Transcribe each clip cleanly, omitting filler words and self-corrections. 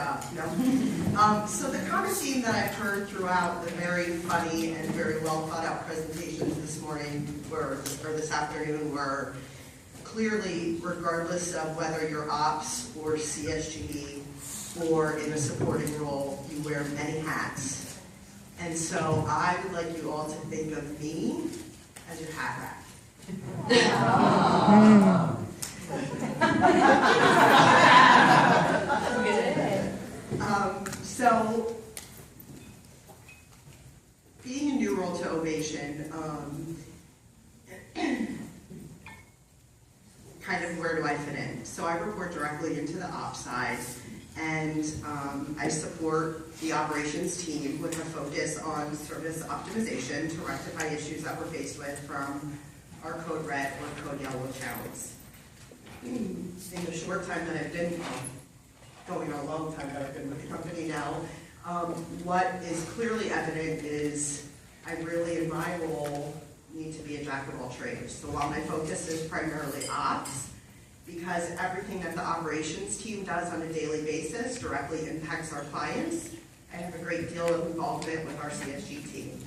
job. No. So the common theme that I've heard throughout the very funny and very well thought out presentations this morning or this afternoon were clearly, regardless of whether you're ops or CSG or in a supporting role, you wear many hats. And so I would like you all to think of me as your hat rack. So, being a new role to Ovation, kind of where do I fit in? So I report directly into the ops side, and I support the operations team with a focus on service optimization to rectify issues that we're faced with from our Code Red or Code Yellow accounts. In the short time that I've been, going on a long time that I've been with the company now, what is clearly evident is I really, in my role, need to be a jack of all trades. So while my focus is primarily ops, because everything that the operations team does on a daily basis directly impacts our clients, I have a great deal of involvement with our CSG team.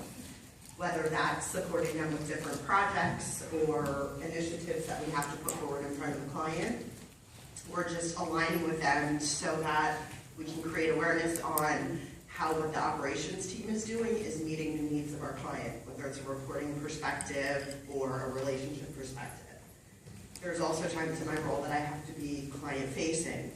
Whether that's supporting them with different projects or initiatives that we have to put forward in front of the client, or just aligning with them so that we can create awareness on how what the operations team is doing is meeting the needs of our client, whether it's a reporting perspective or a relationship perspective. There's also times in my role that I have to be client-facing.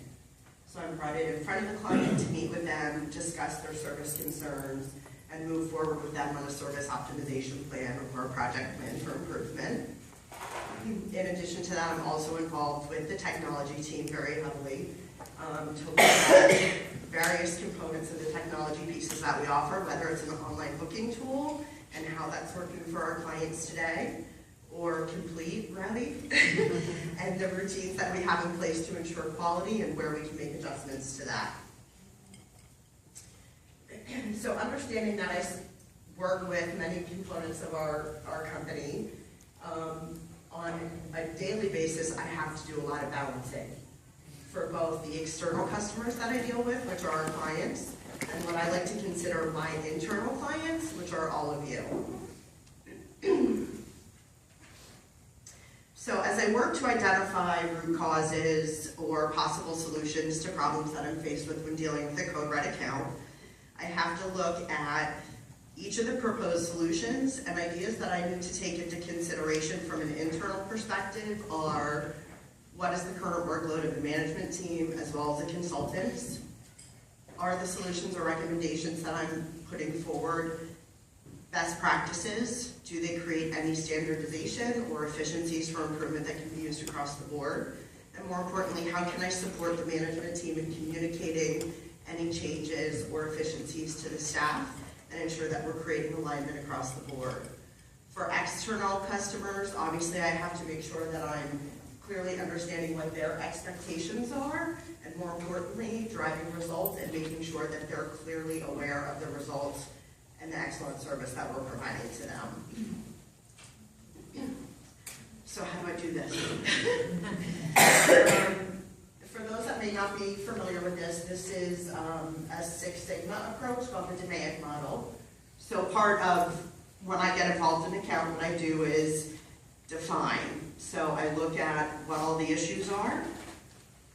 So I'm brought in front of the client to meet with them, discuss their service concerns, and move forward with them on a service optimization plan or a project plan for improvement. In addition to that, I'm also involved with the technology team very heavily to look at various components of the technology pieces that we offer, whether it's an online booking tool and how that's working for our clients today, or Complete, Ready, and the routines that we have in place to ensure quality and where we can make adjustments to that. So understanding that I work with many components of our company, on a daily basis, I have to do a lot of balancing for both the external customers that I deal with, which are our clients, and what I like to consider my internal clients, which are all of you. So as I work to identify root causes or possible solutions to problems that I'm faced with when dealing with a Code Red account, I have to look at each of the proposed solutions and ideas that I need to take into consideration from an internal perspective are what is the current workload of the management team as well as the consultants? Are the solutions or recommendations that I'm putting forward best practices? Do they create any standardization or efficiencies for improvement that can be used across the board? And more importantly, how can I support the management team in communicating any changes or efficiencies to the staff and ensure that we're creating alignment across the board? For external customers, obviously I have to make sure that I'm clearly understanding what their expectations are, and more importantly, driving results and making sure that they're clearly aware of the results and the excellent service that we're providing to them. So how do I do this? For those that may not be familiar with this is a Six Sigma approach called the demand model. So part of when I get involved in an account, what I do is define. So I look at what all the issues are.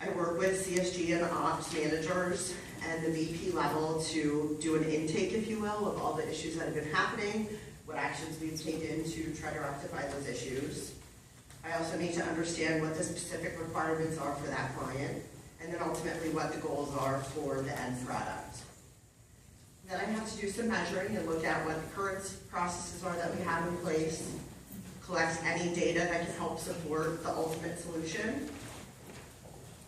I work with CSG and ops managers and the VP level to do an intake, if you will, of all the issues that have been happening, what actions we've taken to try to rectify those issues. I also need to understand what the specific requirements are for that client, and then ultimately what the goals are for the end product. Then I have to do some measuring and look at what the current processes are that we have in place, collect any data that can help support the ultimate solution,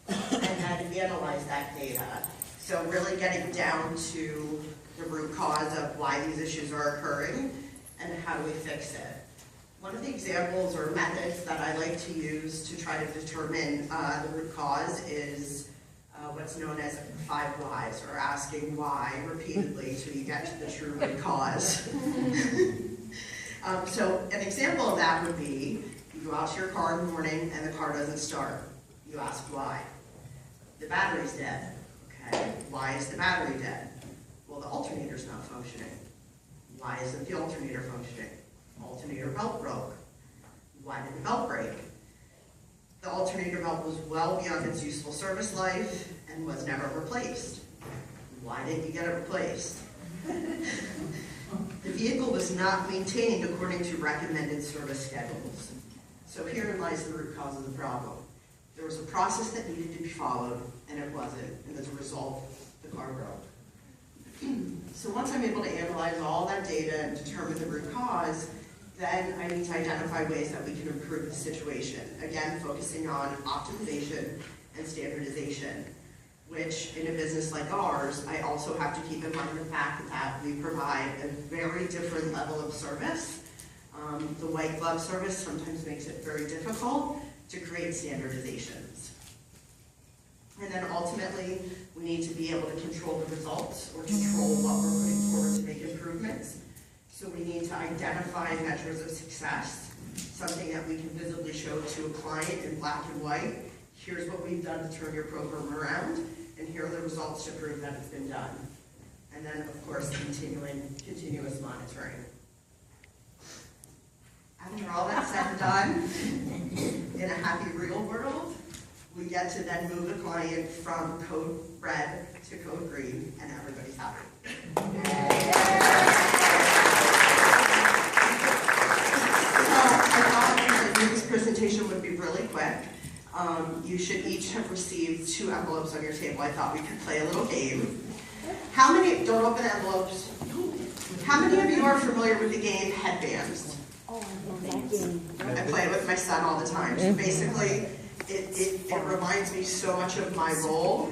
and then analyze that data. So really getting down to the root cause of why these issues are occurring and how do we fix it. One of the examples or methods that I like to use to try to determine the root cause is what's known as 5 whys, or asking why repeatedly till you get to the true root cause. So an example of that would be, you go out to your car in the morning and the car doesn't start. You ask why. The battery's dead. Okay, why is the battery dead? Well, the alternator's not functioning. Why isn't the alternator functioning? Alternator belt broke. Why did the belt break? The alternator belt was well beyond its useful service life and was never replaced. Why didn't you get it replaced? The vehicle was not maintained according to recommended service schedules. So herein lies the root cause of the problem. There was a process that needed to be followed, and it wasn't, and as a result, the car broke. So once I'm able to analyze all that data and determine the root cause, then I need to identify ways that we can improve the situation. Again, focusing on optimization and standardization, which in a business like ours, I also have to keep in mind the fact that we provide a very different level of service. The white glove service sometimes makes it very difficult to create standardizations. And then ultimately, we need to be able to control the results or control what we're putting forward to make improvements. So we need to identify measures of success, something that we can visibly show to a client in black and white. Here's what we've done to turn your program around, and here are the results to prove that it's been done. And then, of course, continuous monitoring. After all that's said and done, in a happy real world, we get to then move the client from code red to code green, and everybody's happy. This presentation would be really quick. You should each have received 2 envelopes on your table. I thought we could play a little game. How many, don't open envelopes. How many of you are familiar with the game Headbands? I play it with my son all the time. So basically, it reminds me so much of my role.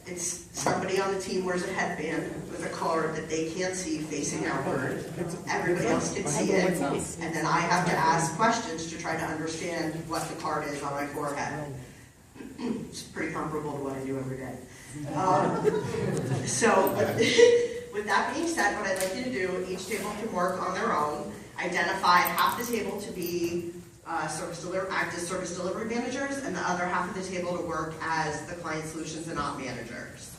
It's somebody on the team wears a headband with a card that they can't see facing outward. Everybody else can see it. And then I have to ask questions to try to understand what the card is on my forehead. It's pretty comparable to what I do every day. So with that being said, what I'd like you to do, each table can work on their own. Identify half the table to be act as service delivery managers, and the other half of the table to work as the client solutions and op managers.